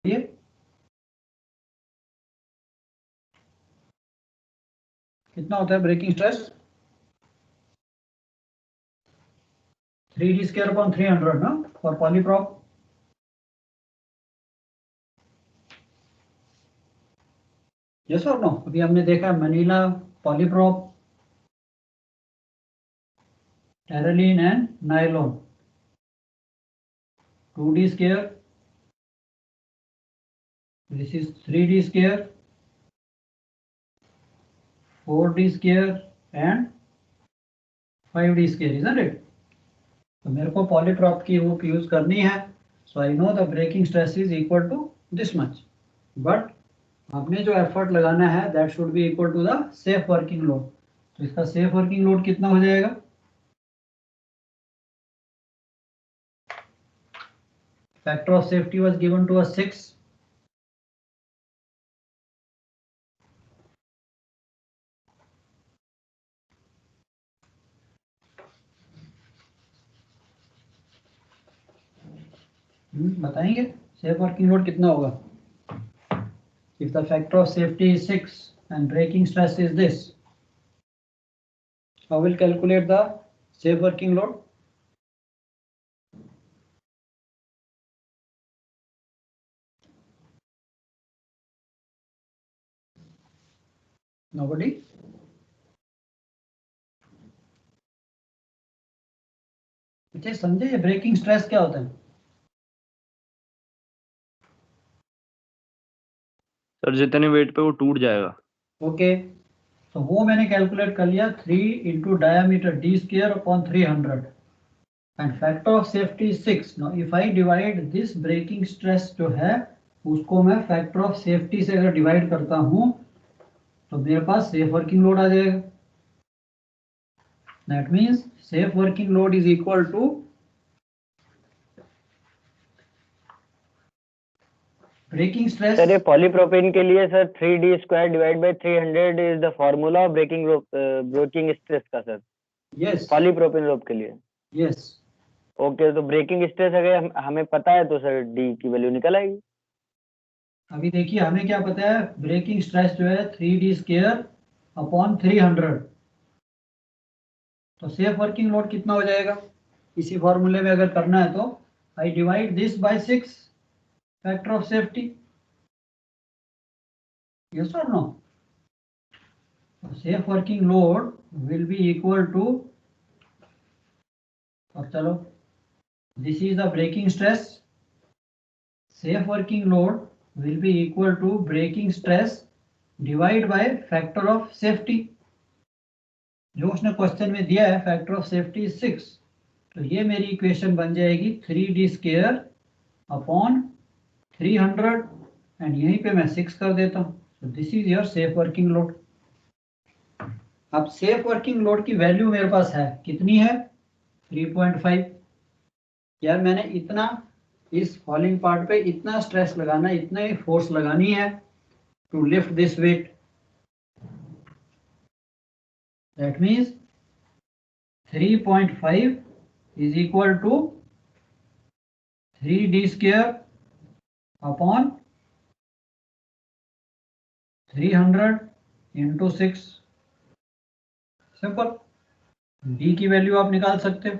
ये कितना होता है breaking stress? 3d square upon 300 ना फॉर पॉलीप्रॉप। यस और नो? अभी हमने देखा Manila, polyprop, terylene and nylon. 2d square, this is 3d square, 4d square and 5d square, isn't it? तो मेरे को पॉलीप्रॉप की हुक यूज करनी है, so I know the breaking stress is equal to this much, but आपने जो effort लगाना है that should be equal to the safe working load. तो इसका सेफ वर्किंग लोड कितना हो जाएगा? Factor of safety was given to us 6। बताएंगे सेफ वर्किंग लोड कितना होगा? If the factor of safety is 6 and breaking stress is this, how will calculate the safe working load? Nobody? अच्छा समझे ये breaking stress क्या होता है? Sir जितने वेट पे वो टूट जाएगा। ओके, तो वो मैंने कैलकुलेट कर लिया 3 into diameter d square upon 300 and factor of safety 6। Now if I divide this breaking stress जो है उसको मैं फैक्टर ऑफ सेफ्टी से अगर डिवाइड करता हूं तो मेरे पास सेफ वर्किंग लोड आ जाएगा। That means safe working load is equal to breaking stress. Sir ये पॉलीप्रोपेन के लिए sir 3d square divide by 300 is the formula breaking stress का सर। यस, पॉलीप्रोपेन रोप के लिए। यस। ओके, तो breaking stress अगर हमें पता है तो सर डी की वैल्यू निकल आएगी। अभी देखिए हमें क्या पता है, ब्रेकिंग स्ट्रेस जो है 3d स्क्वायर अपॉन 300। तो सेफ वर्किंग लोड कितना हो जाएगा इसी फॉर्मूले में अगर करना है तो I divide this by 6 factor of safety. Yes और no? Safe working load will be equal to, और चलो this is the breaking stress, safe working load will be equal to breaking stress divided by factor of safety। जो उसने question में दिया है factor of safety 6, तो ये मेरी इक्वेशन बन जाएगी 3d स्क्वायर अपॉन 300 एंड यहीं पे मैं 6 कर देता हूँ। तो this is your safe working load. अब सेफ वर्किंग लोड की वैल्यू मेरे पास है, कितनी है? 3.5। यार मैंने इतना इस फॉलिंग पार्ट पे इतना स्ट्रेस लगाना, इतना ही फोर्स लगानी है to lift this weight. That means 3.5 is equal to 3d square upon 300 into 6। Simple. d की वैल्यू आप निकाल सकते हो,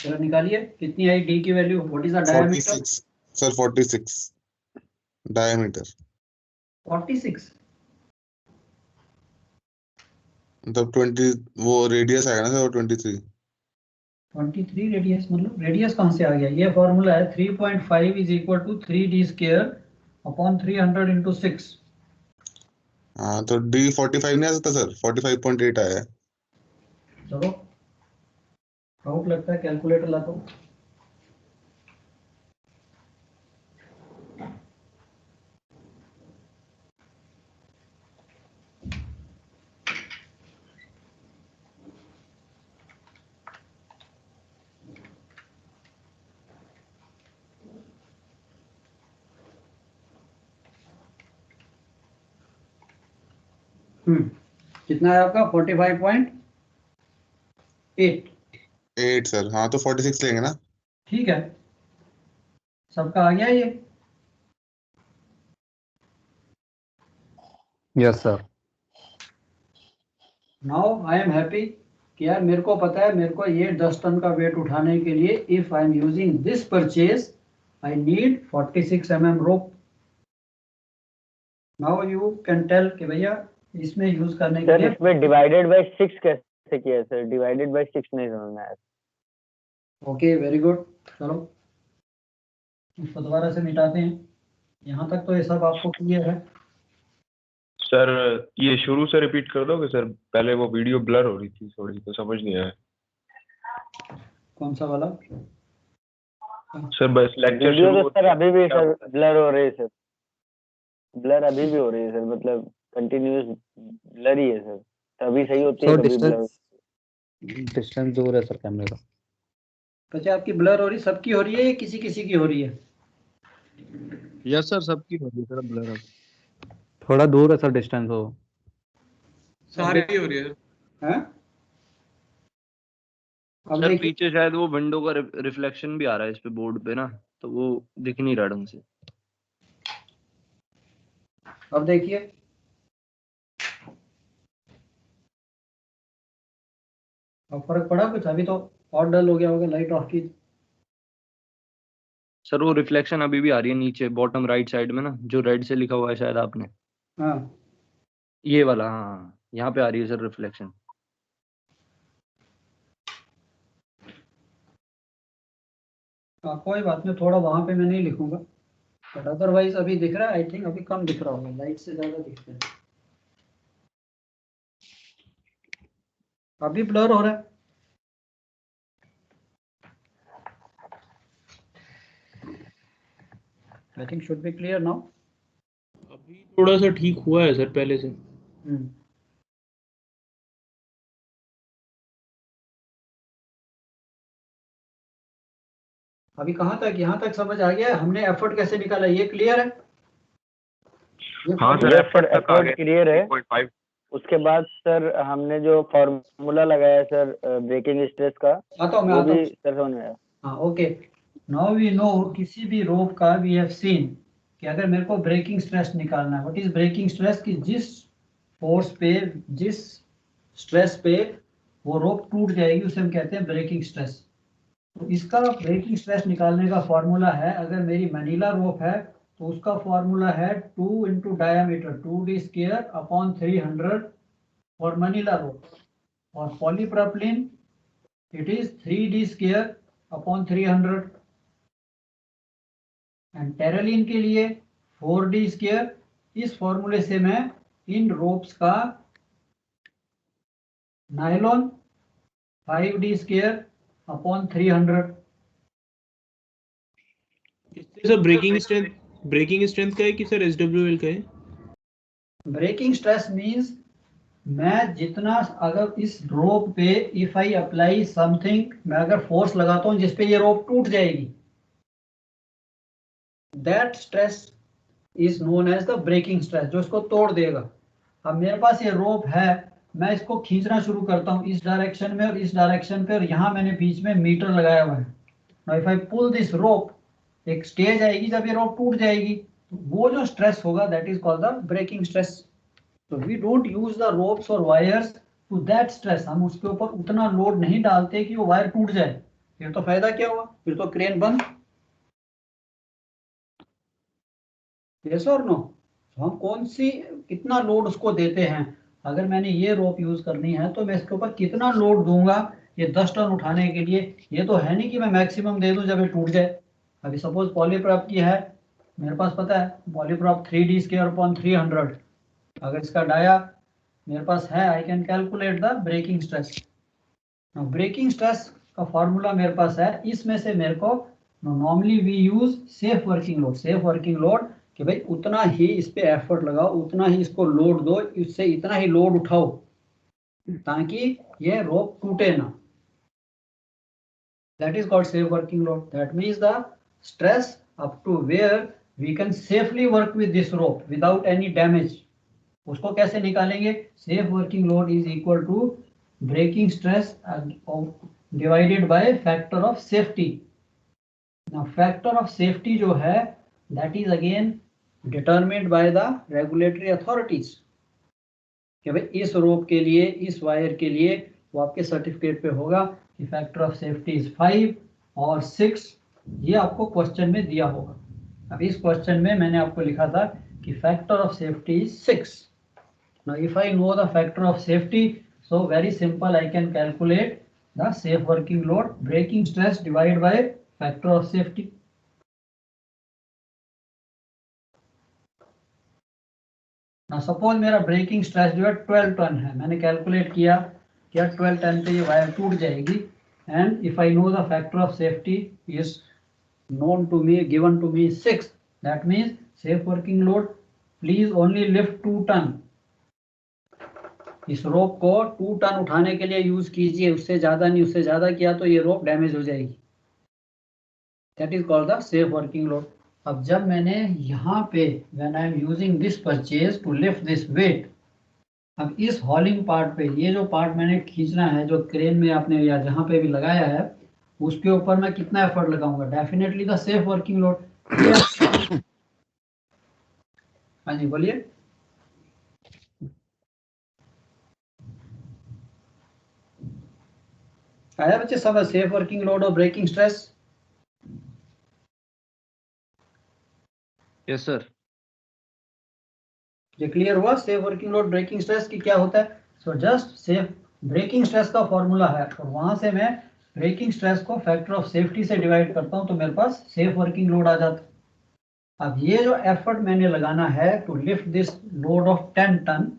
चलो निकालिए कितनी आई d की value. What is the diameter? 46 sir, 46 diameter. 46 मतलब 20 वो रेडियस आएगा ना सर, 23। 23 रेडियस, मतलब रेडियस कहाँ से आ गया? ये फॉर्मूला है 3.5 is equal to 3d square upon 300 into 6। हाँ तो D 45 नहीं आ सकता सर, 45.8 आया है। चलो डाउट लगता है, कैलकुलेटर लाता हूँ। कितना है आपका? 45.8। 8 सर, हाँ तो 46 लेंगे ना। ठीक है, सबका आ गया ये? Yes sir. Now I am happy कि यार मेरे को पता है, मेरे को ये 10 टन का वेट उठाने के लिए if I am using this purchase I need 46 mm rope. Now you can tell कि भैया इसमें यूज करने के सर लिए। इसमें डिवाइडेड बाय 6 कैसे किया सर? डिवाइडेड बाय 6 नहीं समझ में आया। ओके वेरी गुड, चलो इसको दोबारा से मिटाते हैं। यहाँ तक तो ये सब आपको क्लियर है। सर ये शुरू से रिपीट कर दोगे सर? पहले वो वीडियो ब्लर हो रही थी थोड़ी, तो समझ नहीं आया। कौन सा वाला? सर बस लेक्चर वीडियो शुरू तो होते सर ही अभी भी क्या सर होता है? ब्लर हो रही है सर। ब्लर अभी भी हो रही है सर, मतलब कंटिन्यूअस ब्लर ही है सर। कभी सही होती है सर कभी ब्लर। डिस्टेंस दूर है सर कैमरे का। बच्चे आपकी ब्लर हो रही, सबकी हो रही है या किसी किसी की हो रही है? यस सर, सबकी हो रही है सर ब्लर अब। थोड़ा दूर है सर डिस्टेंस हो। सारी हो रही है। हैं? अब सर देखिए, पीछे शायद वो विंडो का रिफ्लेक्शन भी आ रहा है इस पे बोर्ड पे ना, तो वो दिख नहीं रहा ढंग से। अब देखिए, अब फर्क पड़ा कुछ? अभी तो और डल हो गया होगा, लाइट ऑफ की। सर वो रिफ्लेक्शन अभी भी आ रही है नीचे बॉटम राइट साइड में ना, जो रेड से लिखा हुआ है शायद आपने, हाँ ये वाला। हाँ यहाँ पे आ रही है सर रिफ्लेक्शन। हाँ कोई बात नहीं, थोड़ा वहां पे मैं नहीं लिखूंगा, बट अदरवाइज अभी दिख रहा है। आई थिंक अभी कम दिख रहा होगा, लाइट से ज्यादा दिखता है। अभी ब्लर हो रहा है। I think should be clear now. अभी थोड़ा सा ठीक हुआ है सर पहले से। अभी कहाँ तक, यहाँ तक समझ आ गया? हमने एफर्ट कैसे निकाला, ये क्लियर है? हाँ सर, यस एफर्ट सर, तक आ एफर्ट क्लियर है। 3.5। उसके बाद सर हमने जो फॉर्मूला लगाया सर ब्रेकिंग स्ट्रेस का, आता हूँ मैं, वो आता भी हूँ। सर समझ में आया। हाँ ओके, नाउ वी नो किसी भी रोप का वी हैव सीन कि अगर मेरे को ब्रेकिंग स्ट्रेस निकालना है, व्हाट इज ब्रेकिंग स्ट्रेस? कि जिस फोर्स पे, जिस स्ट्रेस पे वो रोप टूट जाएगी उसे हम कहते हैं ब्रेकिंग स्ट्रेस। तो इसका ब्रेकिंग स्ट्रेस निकालने का फॉर्मूला है, अगर मेरी मैनिला रोप है तो उसका फॉर्मूला है 2 into diameter 2d² upon 300 for manila rope, और polypropylene it is 3d² upon 300, and terylene के लिए 4d²। इस फॉर्मूले से मैं इन रोप्स का नायलॉन 5d² अपॉन 300। इससे सर ब्रेकिंग स्ट्रेंथ का है कि सर SWL का है? ब्रेकिंग स्ट्रेस मींस मैं जितना, अगर इस रोप पे इफ आई अप्लाई समथिंग, मैं अगर फोर्स लगाता हूं जिसपे ये रोप टूट जाएगी, that stress is known as the breaking stress, जो इसको तोड़ देगा। अब मेरे पास ये रोप है, मैं इसको खींचना शुरू करता हूँ इस डायरेक्शन में और इस डायरेक्शन पे, और यहाँ मैंने बीच में मीटर लगाया हुआ है। Now if I pull this rope, एक स्टेज आएगी जब ये रोप टूट जाएगी, तो वो जो स्ट्रेस होगा that is called the breaking stress. तो we don't use the ropes और वायर्स टू दैट स्ट्रेस, हम उसके ऊपर उतना लोड नहीं डालते कि वो वायर टूट जाए, फिर तो फायदा क्या हुआ, फिर तो क्रेन बंद। यस और नो? हम कौन सी, कितना लोड उसको देते हैं? अगर मैंने ये रोप यूज करनी है तो मैं इसके ऊपर कितना लोड दूंगा ये 10 टन उठाने के लिए? ये तो है नहीं कि मैं मैक्सिमम दे दूं जब ये टूट जाए। अभी सपोज पॉलीप्रॉप की है, मेरे पास पता है पॉलीप्रॉप 3d² अपॉन 300, अगर इसका डाया मेरे पास है, I can calculate the breaking stress. Breaking stress का फॉर्मूला मेरे पास है, इसमें से मेरे को normally we use safe working load. Safe working load कि भाई उतना ही इस पे एफर्ट लगाओ, उतना ही इसको लोड दो, इससे इतना ही लोड उठाओ ताकि ये रोप टूटे ना। That is called safe working load. That means the stress up to where we can safely work with this rope without any damage. उसको कैसे निकालेंगे? Safe working load is equal to breaking stress divided by factor of safety. Now factor of safety जो है that is again determined by the regulatory authorities. कि भाई इस रोप के लिए, इस वायर के लिए वो आपके सर्टिफिकेट पे होगा कि फैक्टर ऑफ सेफ्टी इज 5 और 6, ये आपको क्वेश्चन में दिया होगा. अब इस क्वेश्चन में मैंने आपको लिखा था कि factor of safety is 6. Now if I know the factor of safety, so very simple, I can calculate the safe working load, breaking stress divided by factor of safety. Now suppose मेरा breaking stress जो है 12 ton है, मैंने calculate किया कि 12 ton पे ये wire टूट जाएगी, and if I know the factor of safety is known to me, given to me 6, that means safe working load, please only lift 2 ton. इस रोप को 2 टन उठाने के लिए यूज कीजिए, उससे ज्यादा नहीं. उससे ज्यादा किया तो ये रोप डैमेज हो जाएगी. That is called the safe working load. अब जब मैंने यहाँ पे when I am using this purchase to lift this weight, अब इस हॉलिंग पार्ट पे ये जो पार्ट मैंने खींचना है, जो क्रेन में आपने या जहाँ पे भी लगाया है, उसके ऊपर मैं कितना एफर्ट लगाऊंगा? Definitely the safe working load. हाँ जी बोलिए. आया बच्चे समझ सेफ वर्किंग लोड और ब्रेकिंग स्ट्रेस? Yes sir. ये क्लियर हुआ safe working load breaking stress की क्या होता है? So just safe breaking stress का फॉर्मूला है, और वहां से मैं ब्रेकिंग स्ट्रेस को फैक्टर ऑफ सेफ्टी से डिवाइड करता हूं तो मेरे पास सेफ वर्किंग लोड आ जाता है. अब ये जो एफर्ट मैंने लगाना है to lift this load of 10 ton,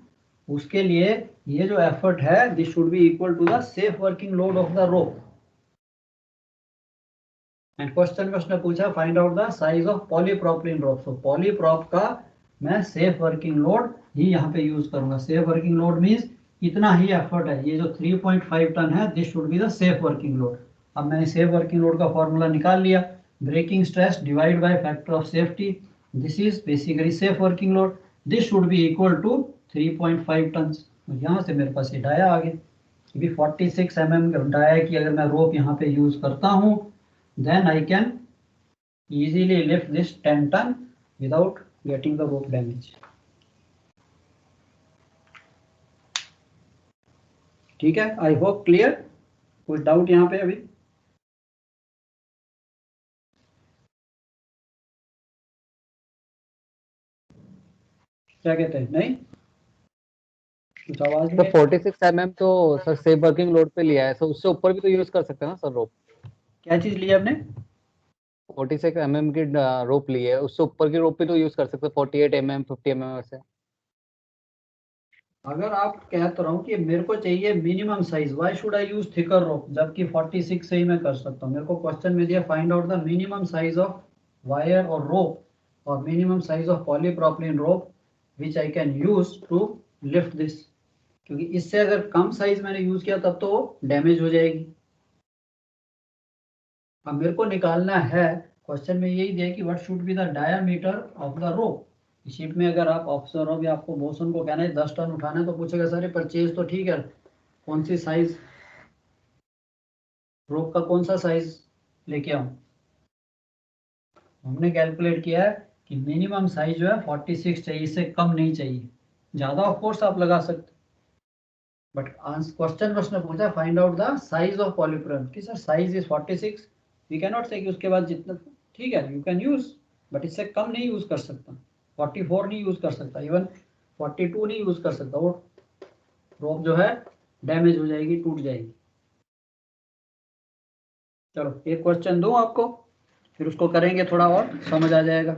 उसके लिए ये जो एफर्ट है this should be equal to the safe working load of the rope. And question में उसने पूछा find out the size of polypropylene rope. So polyprop का मैं सेफ वर्किंग लोड ही यहाँ पे यूज करूंगा. सेफ वर्किंग लोड मींस इतना ही effort है, ये जो 3.5 टन है this should be the safe working load. अब मैंने सेफ वर्किंग लोड का फॉर्मूला निकाल लिया, breaking stress divide by factor of safety, this is basically safe working load. This should be equal to 3.5 ton. यहाँ से मेरे पास ये डाया आ गया. अभी 46 mm डाया की अगर मैं रोप यहाँ पे यूज करता हूँ, then I can easily lift this 10 ton without getting the rope damage. ठीक है, आई होप क्लियर. कुछ डाउट यहाँ पे अभी? क्या कहते हैं? नहीं कुछ आवाज तो नहीं. 46 mm तो सर सेफ वर्किंग लोड पे लिया है, सो उससे ऊपर भी तो यूज कर सकते हैं ना सर रोप. क्या चीज लिया आपने? 46 mm की रोप ली है, उससे ऊपर की रोप पे तो यूज कर सकते हैं 48 mm 50 mm ऐसे. अगर आप कह तो रहा हूँ कि मेरे को चाहिए minimum size, why should I use thicker rope, जबकि 46 से ही मैं कर सकता हूँ. मेरे को क्वेश्चन में दिया find out the minimum size of wire और रोप और minimum size of polypropylene rope which I can use to lift this. क्योंकि इससे अगर कम साइज मैंने यूज किया तब तो वो डैमेज हो जाएगी. अब मेरे को निकालना है, क्वेश्चन में यही दिया कि what should be the diameter of the rope. Sheet में अगर आप ऑफिसर हो या आपको बॉसन को कहना है 10 टन उठाना है तो पूछेगा सारे परचेज तो ठीक है, कौन सी साइज रोप का कौन सा साइज लेके आऊं? हमने कैलकुलेट किया है कि मिनिमम साइज जो है 46 चाहिए, इससे कम नहीं चाहिए. ज्यादा ऑफ कोर्स आप लगा सकते, बट क्वेश्चन उसने पूछा find out the size of polypropylene कि sir size is 46. We can not say कि उसके बाद जितना ठीक है यू कैन यूज, बट इससे कम नहीं यूज कर सकता. 44 नहीं यूज कर सकता, इवन 42 नहीं यूज कर सकता. वो रोप जो है डैमेज हो जाएगी, टूट जाएगी. चलो एक क्वेश्चन दूं आपको, फिर उसको करेंगे थोड़ा और समझ आ जाएगा.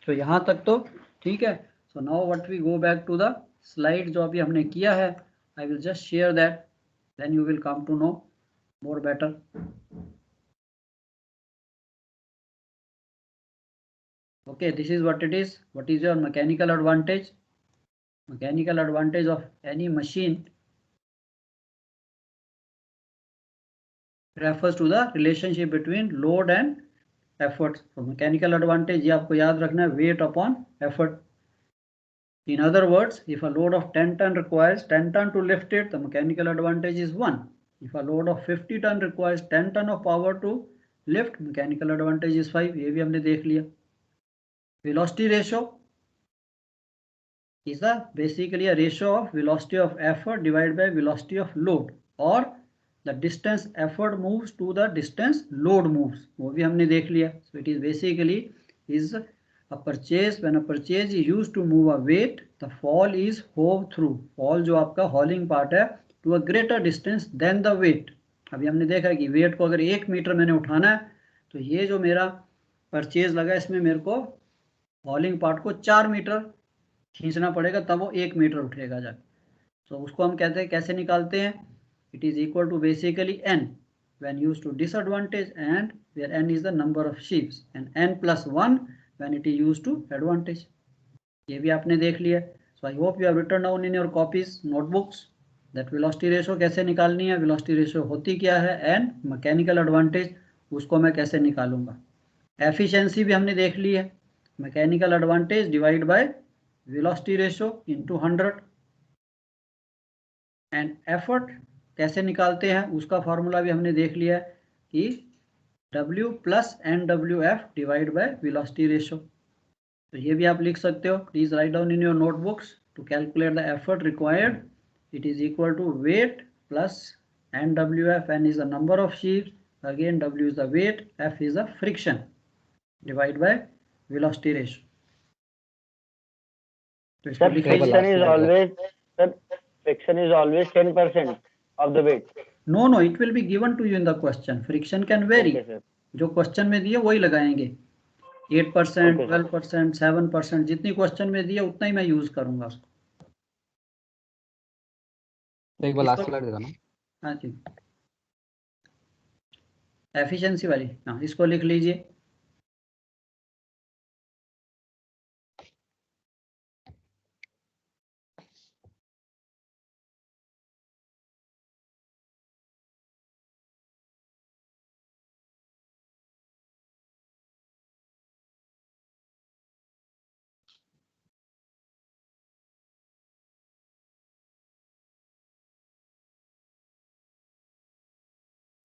तो यहाँ तक तो ठीक है. So now what we go back to the slide जो अभी हमने किया है. I will just share that, then you will come to know more better. Okay, this is what it is. What is your mechanical advantage? Mechanical advantage of any machine refers to the relationship between load and effort. So mechanical advantage ये आपको याद रखना है, weight upon effort. In other words, if a load of 10 ton requires 10 ton to lift it, the mechanical advantage is 1. If a load of 50 ton requires 10 ton of power to lift, mechanical advantage is 5, ये भी हमने देख लिया। Velocity ratio is basically a ratio of velocity of effort divided by velocity of load, or the distance effort moves to the distance load moves, वो भी हमने देख लिया। So it is basically is a purchase, when a purchase is used to move a weight, the fall is hove through, fall जो आपका hauling part है, to a greater distance than the weight। अभी हमने देखा है कि wait को अगर 1 मीटर मैंने उठाना है तो ये जो मेरा परचेज लगा इसमें मेरे को हॉलिंग पार्ट को 4 मीटर खींचना पड़ेगा, तब वो 1 मीटर उठेगा जाके। तो उसको हम कहते हैं, कैसे निकालते हैं, it is equal to basically n when used to disadvantage, and where n is the number of sheaves, and n plus 1 when it is used to advantage। ये भी आपने देख लिया। So I hope you have written down in your copies notebooks that velocity ratio कैसे निकालनी है, velocity ratio होती क्या है, एंड मैकेनिकल एडवांटेज उसको मैं कैसे निकालूंगा। एफिशिएंसी भी हमने देख ली है, mechanical advantage divide by velocity ratio into 100, and effort कैसे निकालते हैं उसका फॉर्मूला भी हमने देख लिया है कि W plus NWF divide by velocity ratio. तो ये भी आप लिख सकते हो। Please write down in your notebooks to calculate the effort required, it is equal to weight plus NWF, N is the number of sheaves, again W is the weight, F is the friction, divide by velocity ratio। तो इसको लिख लीजिए। Friction is always 10% of the weight. No, it will be given to you in the question. Friction can vary। Okay, sir. जो question में दिए वही लगाएंगे, 8%, 12%, 7%, जितनी क्वेश्चन में दिए उतना ही मैं यूज करूंगा उसको। एक बार लास्ट स्लाइड दिखाना। हाँ जी, एफिशिएंसी वाली, हाँ इसको लिख लीजिए।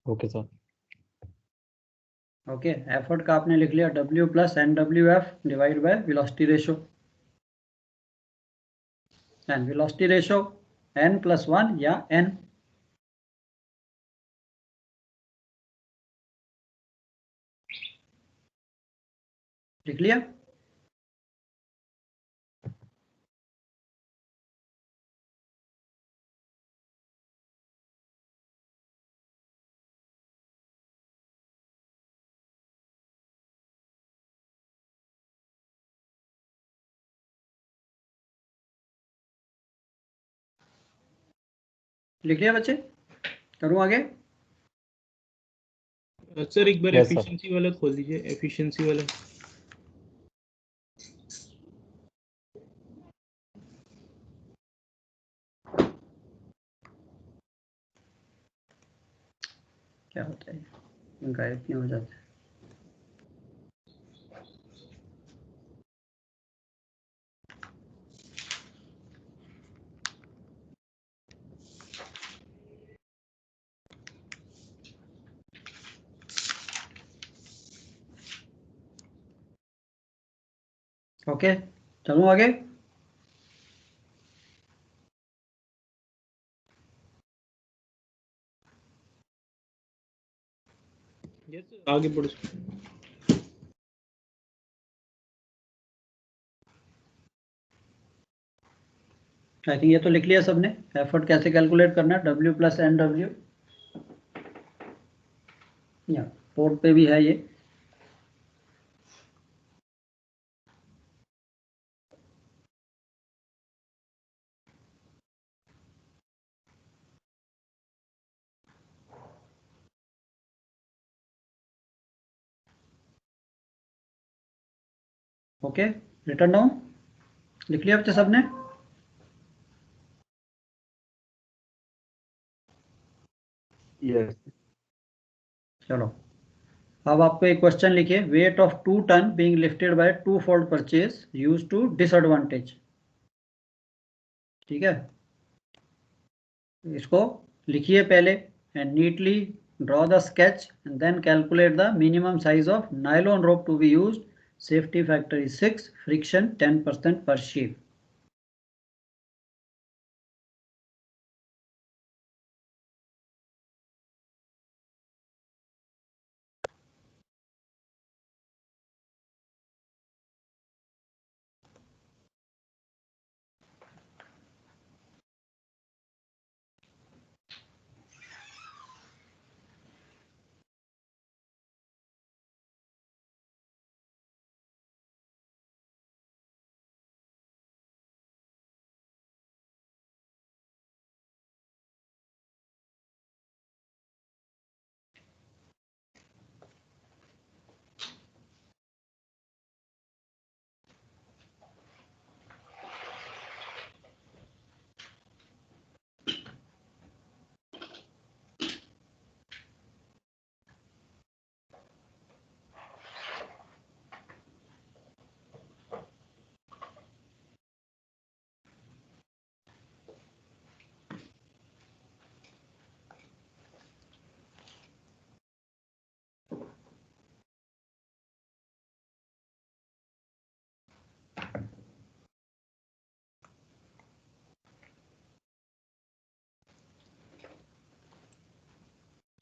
Okay sir. ओके, एफर्ट का आपने लिख लिया W plus NWF divide by velocity ratio, and velocity ratio n plus 1 या n। लिख लिया। लिख लिया बच्चे, करूं आगे? सर एक बार Yes, sir. एफिशिएंसी वाला खोल दीजिए, एफिशिएंसी वाला। क्या होता है, गायब क्यों हो जाता है? ओके, चलूं आगे? यस सर, आगे बढ़ो। आई थिंक ये तो लिख लिया सबने, एफर्ट कैसे कैलकुलेट करना है, W प्लस NW, या बोर्ड पे भी है ये। ओके, रिटर्न डाउन लिख लिया बच्चे सबने? यस। चलो, अब आपको एक क्वेश्चन लिखिए, weight of 2 ton being lifted by 2 fold purchase use to disadvantage. ठीक है, इसको लिखिए पहले and neatly draw the sketch and then calculate the minimum size of nylon rope to be used. Safety factor is 6, friction 10% per sheave.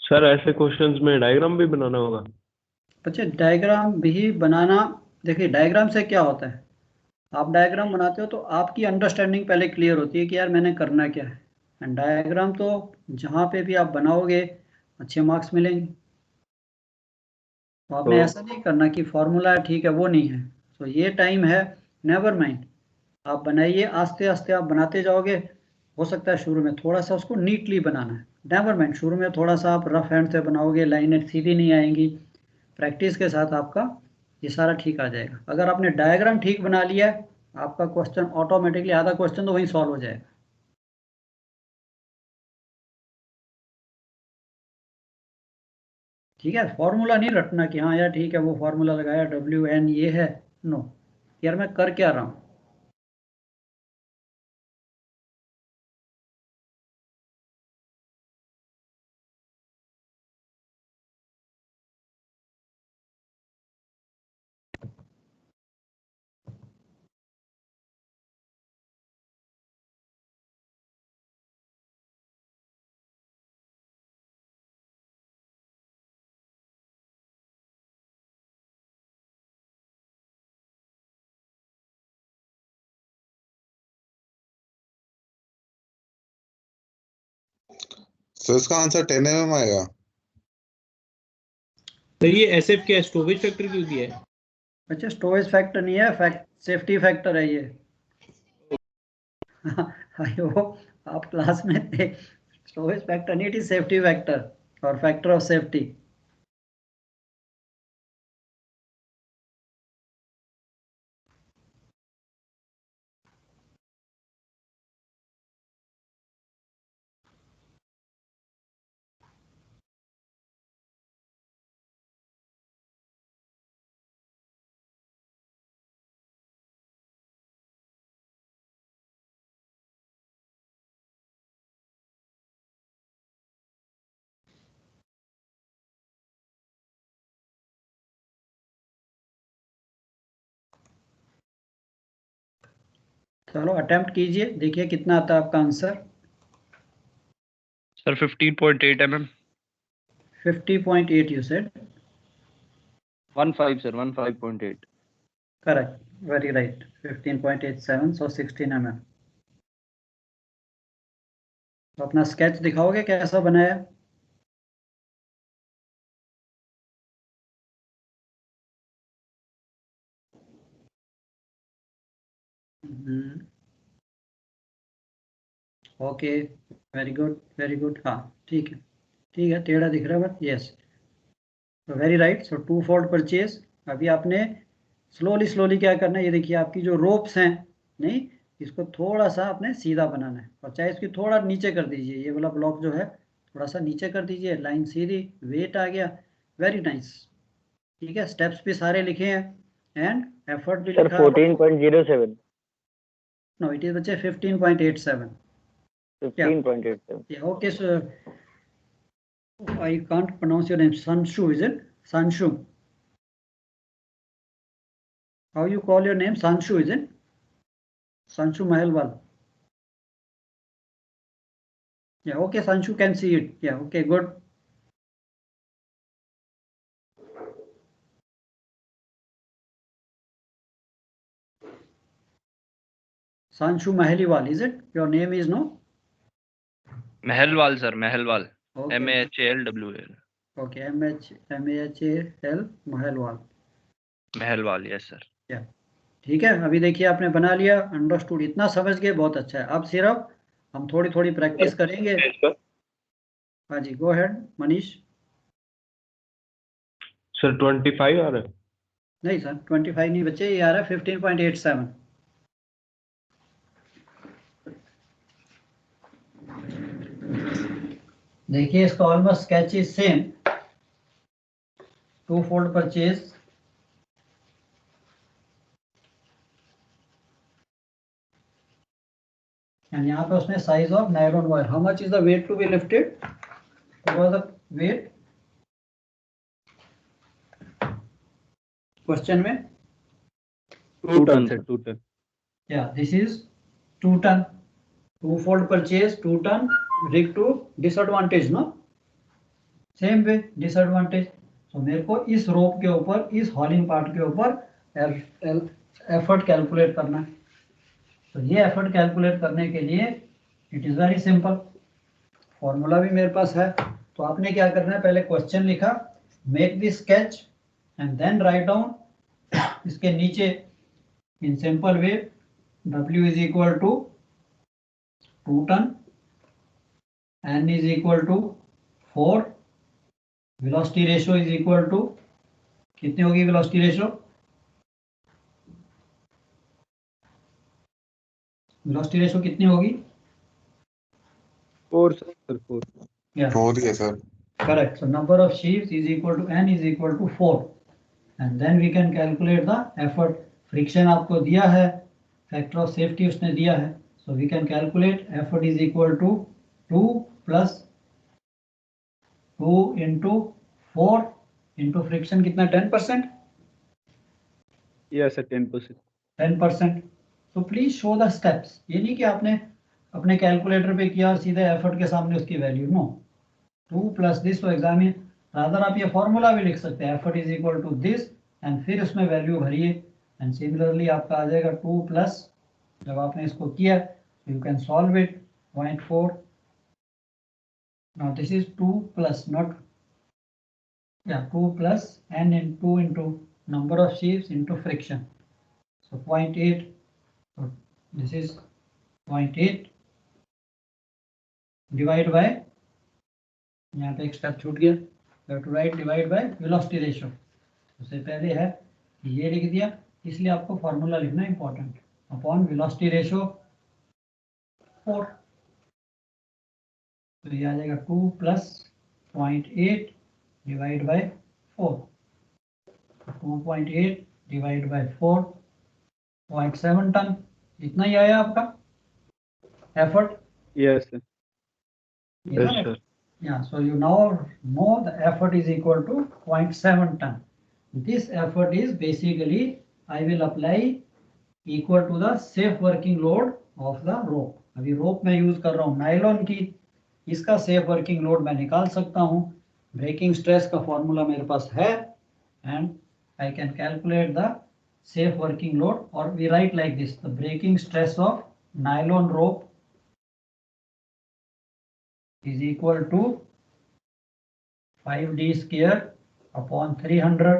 Sir ऐसे questions में diagram भी बनाना होगा? बच्चे डायग्राम भी बनाना, देखिए डायग्राम से क्या होता है, आप डायग्राम बनाते हो तो आपकी अंडरस्टैंडिंग पहले क्लियर होती है कि यार मैंने करना क्या है। एंड डायग्राम तो जहाँ पे भी आप बनाओगे अच्छे मार्क्स मिलेंगे। तो आपने ऐसा नहीं करना कि फॉर्मूला ठीक है वो नहीं है। तो ये टाइम है, नेवर माइंड, आप बनाइए, आस्ते आस्ते आप बनाते जाओगे। हो सकता है शुरू में थोड़ा सा उसको नीटली बनाना है, नेवर माइंड शुरू में थोड़ा सा आप रफ हैंड से बनाओगे, लाइनें सीधी नहीं आएंगी। प्रैक्टिस के साथ आपका ये सारा ठीक आ जाएगा। अगर आपने डायग्राम ठीक बना लिया है, आपका क्वेश्चन ऑटोमेटिकली, आधा क्वेश्चन तो वहीं सॉल्व हो जाएगा। ठीक है, फॉर्मूला नहीं रटना कि हाँ यार ठीक है वो फॉर्मूला लगाया WN ये है, नो, यार मैं कर क्या रहा हूँ। सर इसका आंसर 10 mm आएगा। तो ये SF क्या स्टोरेज फैक्टर क्यों दिया है? अच्छा स्टोरेज फैक्टर नहीं है, सेफ्टी फैक्टर है ये। आई होप आप क्लास में थे। स्टोरेज फैक्टर नहीं, इट इज सेफ्टी फैक्टर और फैक्टर ऑफ सेफ्टी। चलो अटेम्प्ट कीजिए, देखिए कितना आता है आपका answer. Sir 15.8 mm। 50.8 you said. 15 sir, 15.8। Correct, very right, 15.87, so 16 mm। तो अपना स्केच दिखाओगे कैसा बनाया। Okay, very good very good, हाँ ठीक है, ठीक है, टेढ़ा दिख रहा है but yes, very right. So 2 fold purchase. अभी आपने स्लोली स्लोली क्या करना है, ये देखिए आपकी जो रोप्स हैं, नहीं, इसको थोड़ा सा आपने सीधा बनाना है, और चाहे इसकी थोड़ा नीचे कर दीजिए, ये वाला ब्लॉक जो है थोड़ा सा नीचे कर दीजिए, लाइन सीधी, वेट आ गया, वेरी नाइस। ठीक है, स्टेप्स भी सारे लिखे हैं एंड एफर्ट भी सर लिखा। 14.07। नो इट इज बच्चे 15.87। 15.87। Okay sir, I can't pronounce your name. Sanshu, is it? Sanshu. How you call your name? Sanshu, is it? Sanshu Mahelwal. Yeah, okay, Sanshu can see it. Yeah, okay, good. Sanshu Maheliwal, is it? Your name is no? Mehalwal, sir. Mehalwal. Okay. Mahalwal. Okay, M-H-A-L Mahelwal. Mehalwal, yes, sir. Yeah. ठीक है, अभी देखिए आपने बना लिया, understood, इतना समझ गए, बहुत अच्छा है। अब सिर्फ हम थोड़ी थोड़ी प्रैक्टिस करेंगे। हाँ जी, गो अहेड मनीष। सर 25 आ रहा है? नहीं सर, 25 नहीं बच्चे, ये आ रहा है 15.87। देखिए इसका almost sketch is same, two fold purchase, and यहाँ पे उसने size of nylon wire, how much is the weight to be lifted, what was the weight question में? 2 टन से 2 ton. Yeah, this is 2 ton, two-fold purchase, 2 ton, rig to disadvantage, no? Same way, disadvantage. So मेरे को इस रोप के ऊपर, इस हॉलिंग part के ऊपर एफर्ट कैलकुलेट करना है। तो ये एफर्ट कैलकुलेट करने के लिए it is very simple, formula भी मेरे पास है। तो आपने क्या करना है, पहले क्वेश्चन लिखा, make this sketch and then write down इसके नीचे in simple way W is equal to 2 ton, N is equal to 4, velocity ratio is equal to कितनी होगी velocity ratio? Velocity ratio कितनी होगी? 4 सर 4। Yeah, 4 ही है sir. correct. So number of sheaves is equal to N is equal to 4, and then we can calculate the effort. Friction आपको दिया है, factor of safety उसने दिया है, so we can calculate effort is equal to 2 plus 2 into 4 into friction कितना, 10%? Yes sir 10%। 10%। तो please show the steps, ये नहीं कि आपने अपने कैलकुलेटर पे किया और सीधे एफर्ट के सामने उसकी वैल्यू, नो, 2 प्लस दिस, तो एग्जामिन रादर आप ये फॉर्मूला भी लिख सकते हैं, effort is equal to this, and फिर उसमें वैल्यू भरिए, एंड सिमिलरली आपका आ जाएगा 2 प्लस, जब आपने इसको किया you can solve it, 0.4, now this is 2 plus, not, yeah, 2 plus n in 2 into number of sheaves into friction, so 0.8, so this is 0.8 divide by, यहाँ पे एक स्टेप छूट गया, you have to write divide by velocity ratio, उससे पहले है ये लिख दिया, इसलिए आपको फॉर्मूला लिखना इंपॉर्टेंट, अपॉन वेलोसिटी रेशियो 4, तो ये आ जाएगा 2 plus 0.8 divide by 4, 2.8 divide by 4, 0.7 ton, इतना ही आया आपका effort. Yes sir. Yes, sir. Yeah, so you now know the effort is equal to 0.7 ton. This effort is basically I will apply equal to the safe working load of the rope. अभी रोप में use कर रहा हूँ nylon की, इसका safe working load मैं निकाल सकता हूँ, ब्रेकिंग स्ट्रेस का फॉर्मूला मेरे पास है, and I can calculate the safe working load, और we write like this, the breaking stress of nylon rope is equal to 5d square upon 300,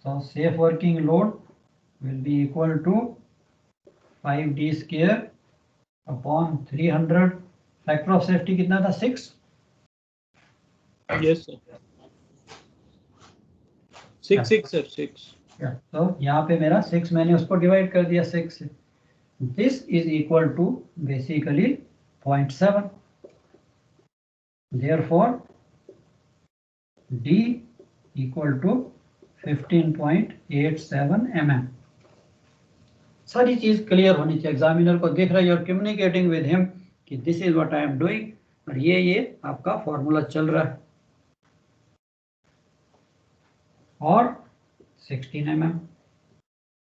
so safe working load will be equal to 5d square upon 300, factor of safety कितना था, 6? Yes sir 6 sir 6। तो यहाँ पे मेरा 6, मैंने उसको divide कर दिया 6 से, this is equal to basically 0.7, therefore d equal to 15.87 mm। सारी चीज क्लियर होनी चाहिए, एग्जामिनर को दिख रही है और कम्युनिकेटिंग विद हिम कि this is what I am doing, और ये आपका फॉर्मूला चल रहा है। और 16 mm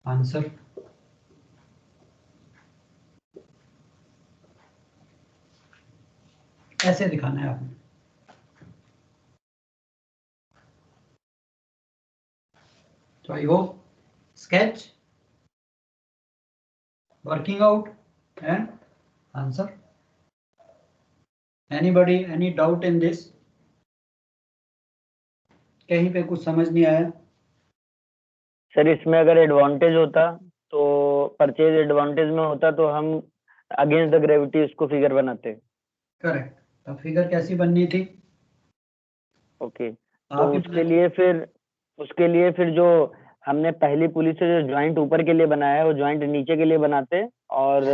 आंसर। ऐसे दिखाना है आपने। तो I hope sketch, working out and answer. Anybody, any doubt in this? कहीं पे कुछ समझ नहीं आया? सर इसमें अगर एडवांटेज होता तो परचेज एडवांटेज में होता तो हम अगेंस्ट द ग्रेविटी उसको फिगर बनाते। करेक्ट। तो फिगर कैसी बननी थी? ओके, आप तो ही उसके लिए फिर जो हमने पहली पुली से जो ज्वाइंट ऊपर के लिए बनाया है वो ज्वाइंट नीचे के लिए बनाते और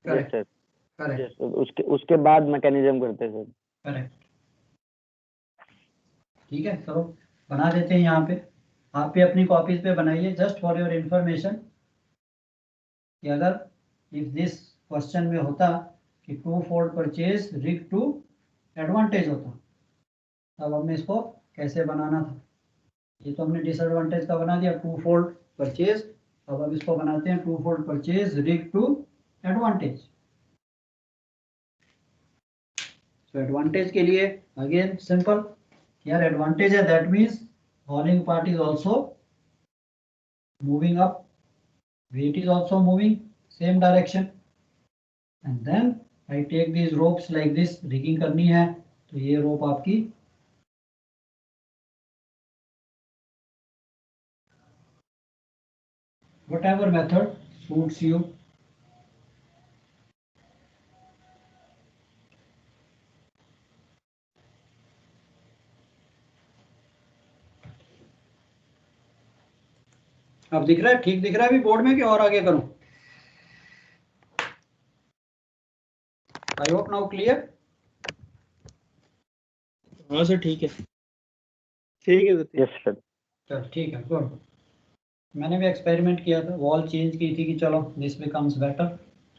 करेक्ट सर करेक्ट उसके बाद मैकेनिज्म करते सर। करेक्ट। ठीक है, चलो बना देते हैं यहाँ पे। आप भी अपनी कॉपीज पे बनाइए, जस्ट फॉर योर इंफॉर्मेशन, कि अगर इफ दिस क्वेश्चन में होता कि two fold purchase rig to advantage होता, तब हमने इसको कैसे बनाना था। ये तो हमने डिसएडवांटेज का बना दिया, टू फोल्ड परचेज। अब हम इसको बनाते हैं two fold purchase rig to advantage. तो एडवांटेज के लिए अगेन सिंपल, यार एडवांटेज है, that means hauling part is also moving up, weight is also moving same direction, and then I take these ropes like this, rigging करनी है तो ये रोप आपकी whatever method suits you। अब दिख रहा है, ठीक दिख रहा है अभी बोर्ड में, कि और आगे करूं? I hope now clear. हाँ सर ठीक है, ठीक है सर। Yes sir. चल ठीक है, गुड। मैंने भी एक्सपेरिमेंट किया था, वॉल चेंज की थी कि चलो दिस बिकम्स बेटर,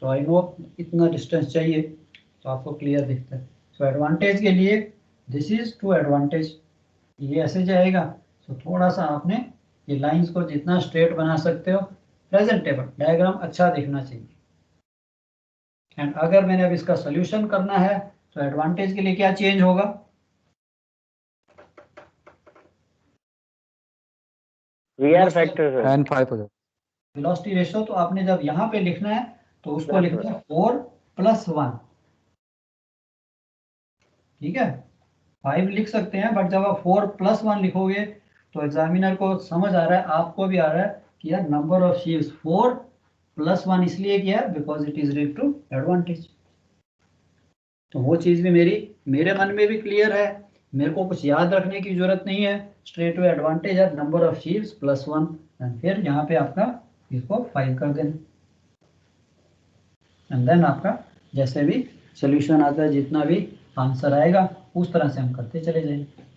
तो आई नो इतना डिस्टेंस चाहिए, तो आपको क्लियर दिखता है। सो एडवांटेज के लिए दिस इज टू एडवांटेज, ये ऐसे जाएगा। तो थोड़ा सा आपने ये लाइंस को जितना स्ट्रेट बना सकते हो, प्रेजेंटेबल डायग्राम अच्छा दिखना चाहिए। एंड अगर मैंने अब इसका सोल्यूशन करना है तो एडवांटेज के लिए क्या चेंज होगा? वीआर फैक्टर सर, एन 5 हो जाए। वेलोसिटी रेशियो, तो आपने जब यहाँ पे लिखना है तो उसको लिखना है 4+1। ठीक है, 5 लिख सकते हैं, बट जब आप 4+1 लिखोगे तो एग्जामिनर को समझ आ रहा है, आपको भी आ रहा है कि यार नंबर ऑफ शीव्स 4+1 इसलिए किया because it is related to advantage. तो वो चीज भी मेरे मन में भी क्लियर है, मेरे को कुछ याद रखने की जरूरत नहीं है, स्ट्रेट वे एडवांटेज है नंबर ऑफ शीव्स +1, एंड फिर यहाँ पे आपका इसको 5 कर देना, एंड देन आपका जैसे भी सोल्यूशन आता है, जितना भी आंसर आएगा उस तरह से हम करते चले जाएंगे।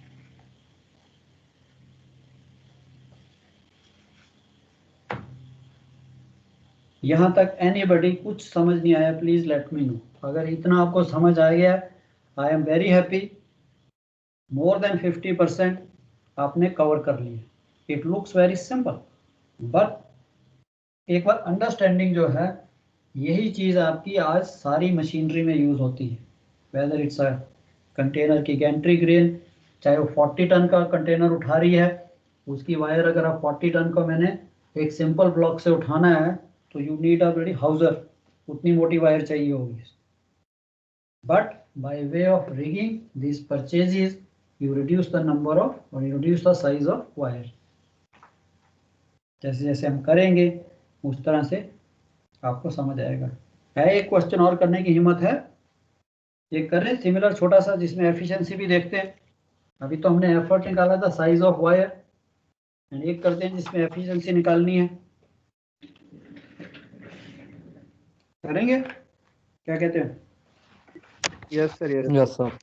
यहाँ तक एनीबडी कुछ समझ नहीं आया, प्लीज लेट मी नो। अगर इतना आपको समझ आ गया, आई am very happy, more than 50% आपने कवर कर लिया। It looks very simple, but एक बार अंडरस्टैंडिंग जो है, यही चीज आपकी आज सारी मशीनरी में यूज होती है। वेदर इट्स अ कंटेनर की गैंट्री क्रेन, चाहे वो 40 टन का कंटेनर उठा रही है, उसकी वायर अगर आप 40 टन को मैंने एक सिंपल ब्लॉक से उठाना है तो यू नीड अ बड़ी हाउजर, उतनी मोटी वायर चाहिए होगी। But by way of rigging this purchases you reduce the number of, or you reduce the size of wire। जैसे जैसे हम करेंगे उस तरह से आपको समझ आएगा। है एक क्वेश्चन और करने की हिम्मत है? एक कर रहे सिमिलर छोटा सा, जिसमें एफिशिएंसी भी देखते हैं। अभी तो हमने एफर्ट निकाला था साइज ऑफ वायर, एंड एक करते हैं जिसमें एफिशिएंसी निकालनी है। करेंगे, क्या कहते हैं? Yes sir.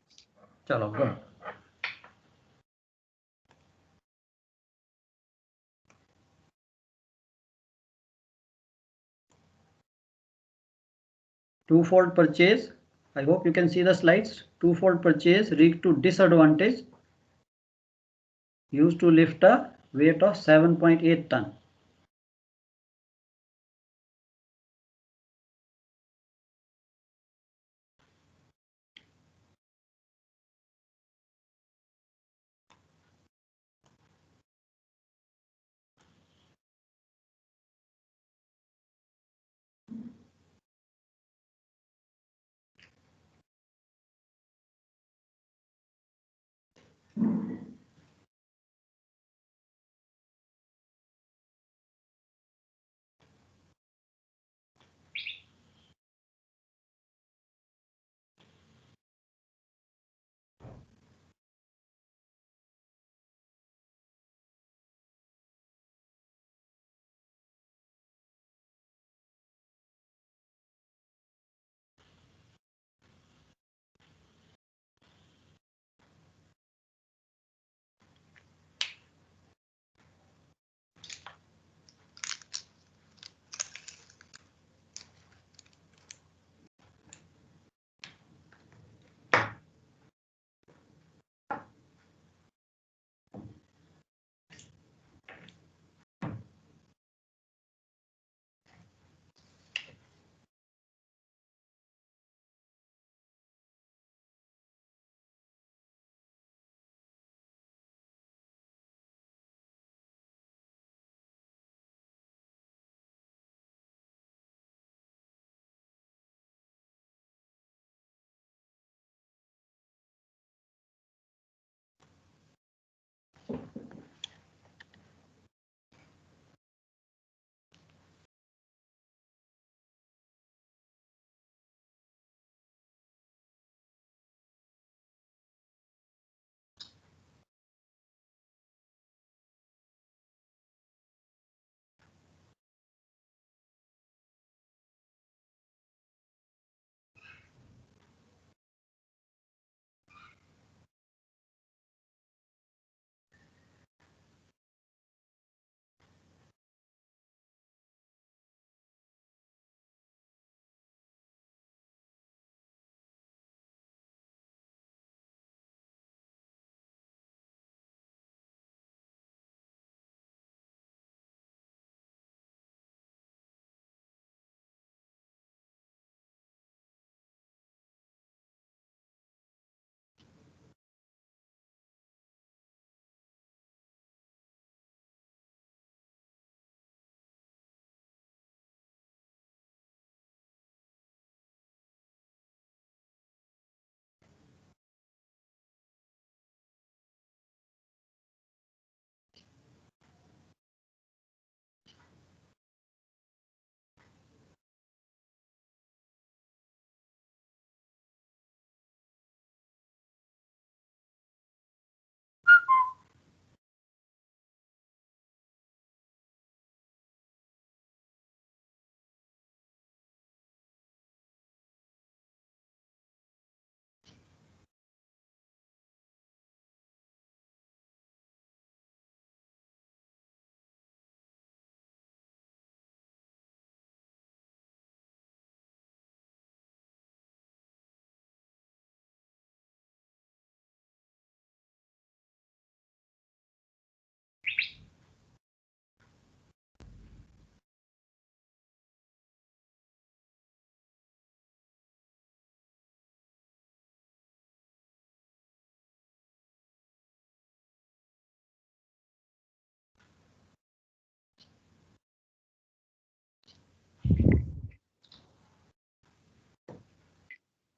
चलो good. Twofold purchase. I hope you can see the slides. Twofold purchase rig to disadvantage. Used to lift a weight of 7.8 ton.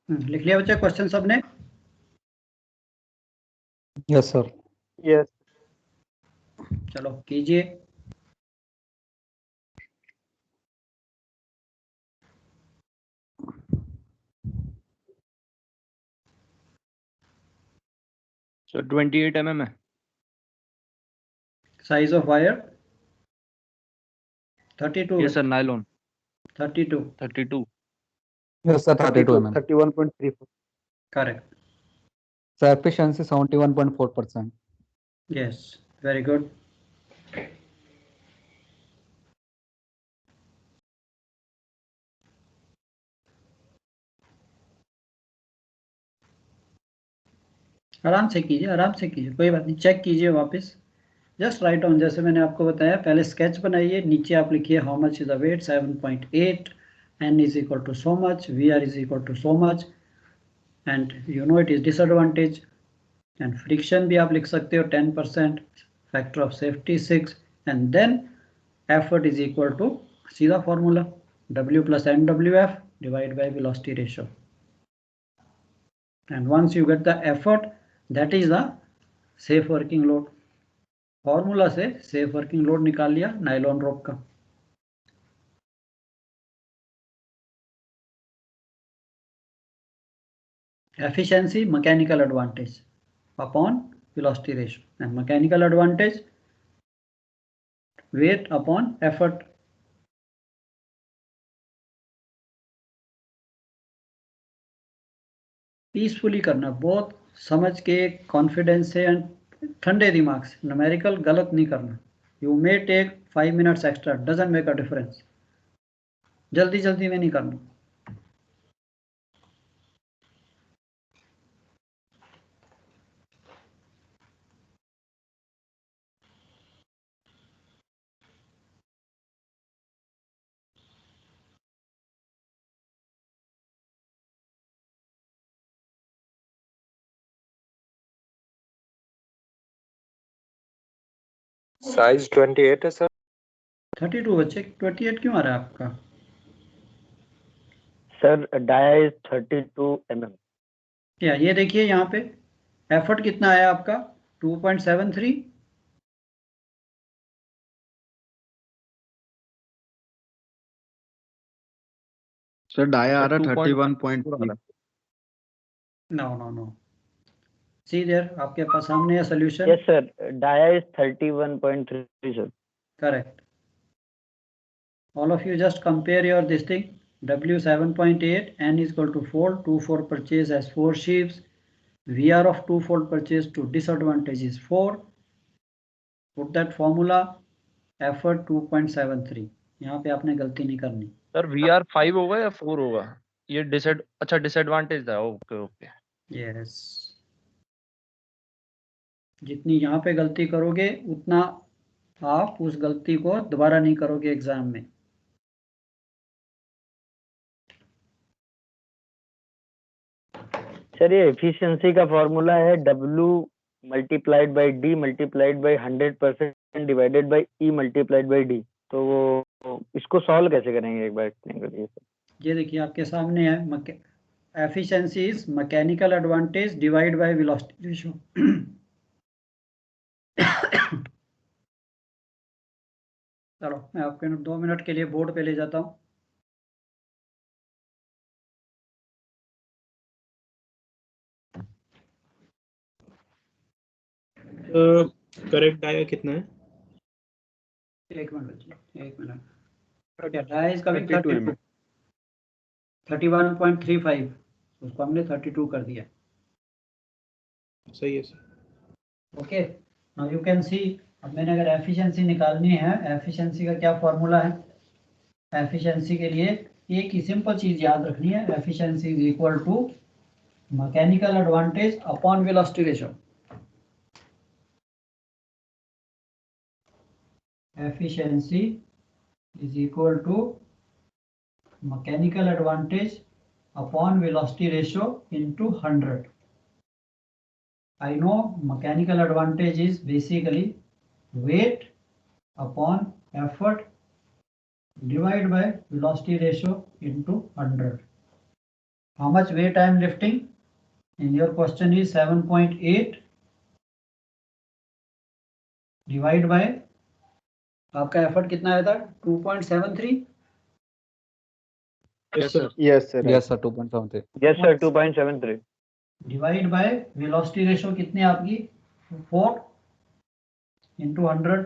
लिख लिया बच्चा क्वेश्चन सबने? Yes sir. यस चलो कीजिए। सर 28 mm है। साइज ऑफ वायर 32 ये sir nylon 32 32। Yes sir 32 mm। 31.34 correct. Sir efficiency 71.4%। Yes very good. आराम से कीजिए, कोई बात नहीं, चेक कीजिए वापस, जस्ट राइट ऑन, जैसे मैंने आपको बताया, पहले स्केच बनाइए, नीचे आप लिखिए how much is the weight 7.8, n is equal to so much, vr is equal to so much, and you know it is disadvantage, and friction भी आप लिख सकते हो 10%, factor of safety 6, and then effort is equal to सीधा formula W plus NWF divided by velocity ratio, and once you get the effort, that is the safe working load. Formula से safe working load निकाल लिया nylon रोप का। Efficiency mechanical advantage upon velocity ratio, and mechanical advantage weight upon effort. Peacefully करना, बहुत समझ के, confidence से and ठंडे दिमाग से, न्यूमेरिकल गलत नहीं करना। You may take 5 minutes extra, doesn't make a difference, जल्दी जल्दी में नहीं करना। साइज 28 है सर। 32 बच्चे, 28 क्यों आ रहा है आपका? Sir dia is 32 mm। या ये देखिए यहाँ पे एफर्ट कितना आया आपका 2.73, सर डाया आ रहा सर 31.3। नो सी देयर, आपके पास सामने है solution. Yes sir, dia is 31.3 sir. Correct. All of you just compare your this thing, W 7.8, N is equal to 4, 2-4 purchase as 4 sheaves, VR of 2-fold purchase to disadvantage is 4, put that formula, effort 2.73, यहाँ पे आपने गलती नहीं करनी। Sir VR 5 होगा या 4 होगा? ये अच्छा डिसएडवांटेज था, ओके। यस, जितनी यहाँ पे गलती करोगे उतना आप उस गलती को दोबारा नहीं करोगे एग्जाम में। सर ये एफिशिएंसी का फॉर्मूला है W multiplied by D multiplied by 100% divided by E multiplied by D। तो वो इसको सॉल्व कैसे करेंगे, एक बार एक्सप्लेन करिए सर। ये देखिए आपके सामने है, efficiency is mechanical advantage divide by velocity ratio. चलो मैं आपको 2 मिनट के लिए बोर्ड पे ले जाता हूँ। करेक्ट डाया कितना है? एक मिनट, डाया इज कमिंग 32, 31.35, उसको हमने 32 कर दिया। सही है sir. Okay, now you can see, अब मैंने अगर एफिशिएंसी निकालनी है, एफिशिएंसी का क्या फॉर्मूला है? एफिशिएंसी के लिए एक ही सिंपल चीज याद रखनी है, efficiency is equal to mechanical advantage upon velocity ratio. Efficiency is equal to mechanical advantage upon velocity ratio into 100। I know mechanical advantage is basically weight upon effort divided by velocity ratio into 100. How much weight I am lifting? In your question is 7.8 divided by, आपका effort कितना आया था? 2.73। Yes sir. Yes sir 2.73। Yes sir 2.73 divide by velocity ratio कितनी आपकी 4 into 100।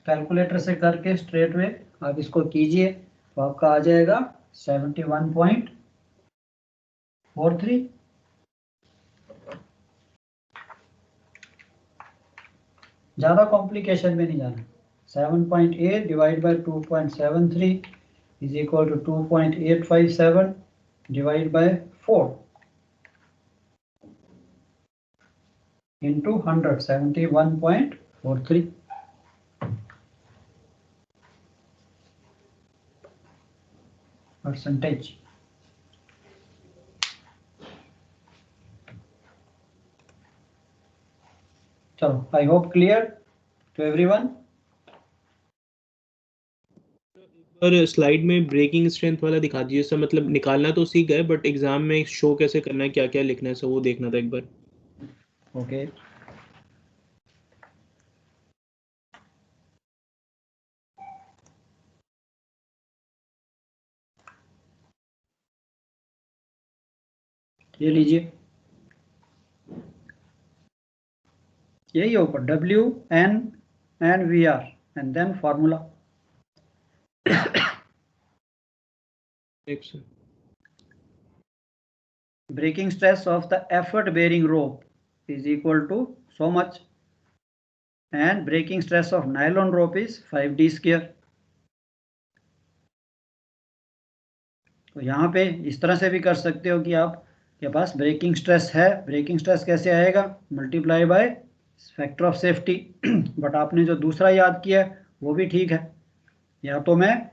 Calculator से करके straight way आप इसको कीजिए तो आपका आ जाएगा 71.43। ज्यादा कॉम्प्लिकेशन में नहीं जाना। 7.8 divide by 2.73 is equal to 2.857 divided by 4 into 100, 71.43. Percentage. So I hope clear to everyone. और स्लाइड में ब्रेकिंग स्ट्रेंथ वाला दिखा दीजिए सर, मतलब निकालना तो सीख गए बट एग्जाम में शो कैसे करना है, क्या क्या लिखना है सर, वो देखना था एक बार। Okay. ये लीजिए, यही ऊपर W N and VR and then formula. एक sir Breaking stress of the effort bearing rope is equal to so much and breaking stress of nylon rope is 5d square. तो यहाँ पे इस तरह से भी कर सकते हो कि आप के पास ब्रेकिंग स्ट्रेस है, ब्रेकिंग स्ट्रेस कैसे आएगा, multiply by factor of safety. But आपने जो दूसरा याद किया वो भी ठीक है, या तो मैं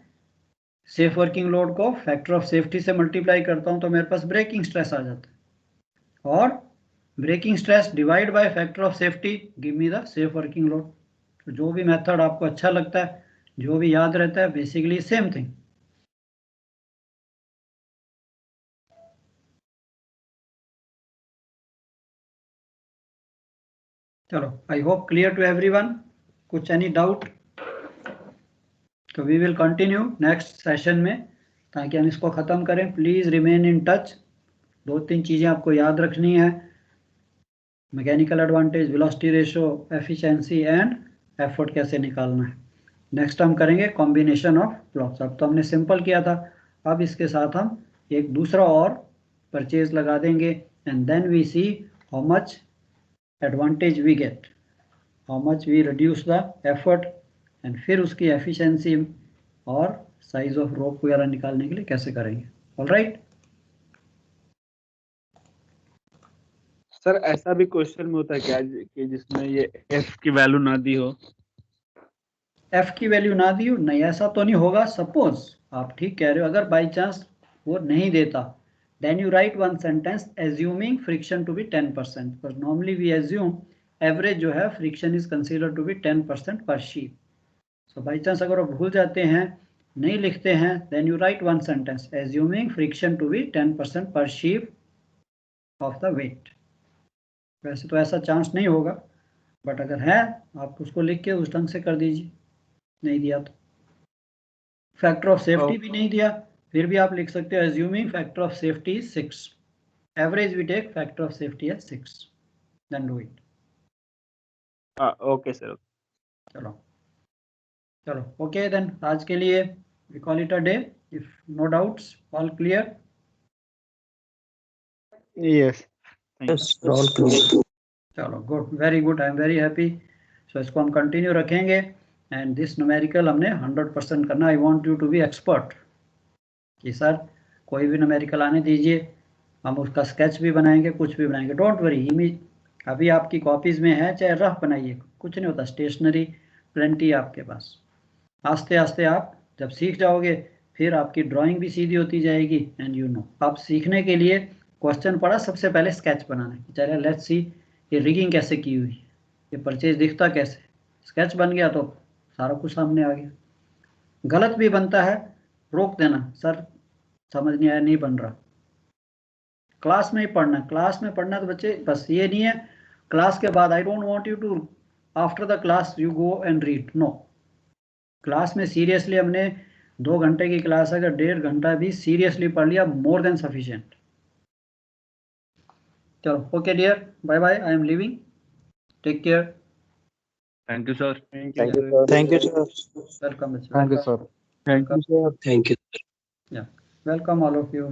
सेफ वर्किंग लोड को फैक्टर ऑफ सेफ्टी से मल्टीप्लाई करता हूं तो मेरे पास ब्रेकिंग स्ट्रेस आ जाता है, और breaking stress divide by factor of safety give me the safe working load. तो जो भी मेथड आपको अच्छा लगता है, जो भी याद रहता है, बेसिकली सेम थिंग। चलो, I hope clear to everyone. कुछ एनी डाउट? तो we will continue next session में, ताकि हम इसको ख़त्म करें। Please remain in touch. 2-3 चीज़ें आपको याद रखनी है, mechanical advantage, velocity ratio, efficiency and effort कैसे निकालना है। नेक्स्ट हम करेंगे कॉम्बिनेशन ऑफ ब्लॉक्स। अब तो हमने सिंपल किया था, अब इसके साथ हम एक दूसरा और परचेज लगा देंगे, and then we see how much advantage we get, how much we reduce the effort, and फिर उसकी एफिशिएंसी और साइज ऑफ रोप वगैरह निकालने के लिए कैसे करेंगे। ऑलराइट। सर ऐसा भी क्वेश्चन में होता है क्या कि जिसमें ये एफ की वैल्यू ना दी हो? एफ की वैल्यू ना दी हो? नहीं, ऐसा तो नहीं होगा। सपोज आप ठीक कह रहे हो, अगर बाई चांस वो नहीं देता, then you write one sentence assuming friction to be 10%, पर नॉर्मली वी एज्यूम एवरेज जो है friction is consider to be 10% per sheep. So by chance अगर वो भूल जाते हैं, नहीं लिखते हैं, then you write one sentence assuming friction to be 10% per sheep of the wait. वैसे तो ऐसा चांस नहीं होगा, बट अगर है आप उसको लिख के उस ढंग से कर दीजिए। नहीं दिया तो फैक्टर ऑफ सेफ्टी भी नहीं दिया, फिर भी आप लिख सकते हो assuming factor of safety is 6, average we take factor of safety as 6, then do it. Okay sir. चलो चलो, ओके देन, आज के लिए we call it a day. If no doubts, all clear? Yes, चलो good, very good, I am very happy. So इसको हम continue रखेंगे, and this numerical हमने 100% करना। I want you to be expert कि सर कोई भी न्यूमेरिकल आने दीजिए, हम उसका स्केच भी बनाएंगे, कुछ भी बनाएंगे। डोंट वरी, इमेज अभी आपकी कॉपीज़ में है, चाहे रफ बनाइए, कुछ नहीं होता, स्टेशनरी प्लेंटी आपके पास। आस्ते आस्ते आप जब सीख जाओगे, फिर आपकी ड्राइंग भी सीधी होती जाएगी, एंड यू नो। आप सीखने के लिए क्वेश्चन पढ़ा, सबसे पहले स्केच बनाना है। चलिए लेट्स सी ये रिगिंग कैसे की हुई, ये परचेज दिखता कैसे, स्केच बन गया तो सारा कुछ सामने आ गया। गलत भी बनता है, रोक देना, सर समझ नहीं आया, नहीं बन रहा। क्लास में ही पढ़ना, क्लास में पढ़ना तो बच्चे, बस ये नहीं है क्लास के बाद I don't want you to after the class you go and read, no. Class में सीरियसली हमने 2 घंटे की क्लास, अगर 1.5 घंटा भी सीरियसली पढ़ लिया, मोर देन सफिशिएंट। चलो okay dear, bye bye, I am leaving, take care. Thank you sir. Thank you, sir. Welcome, thank you sir. Thank you sir. Thank you. Welcome all of you.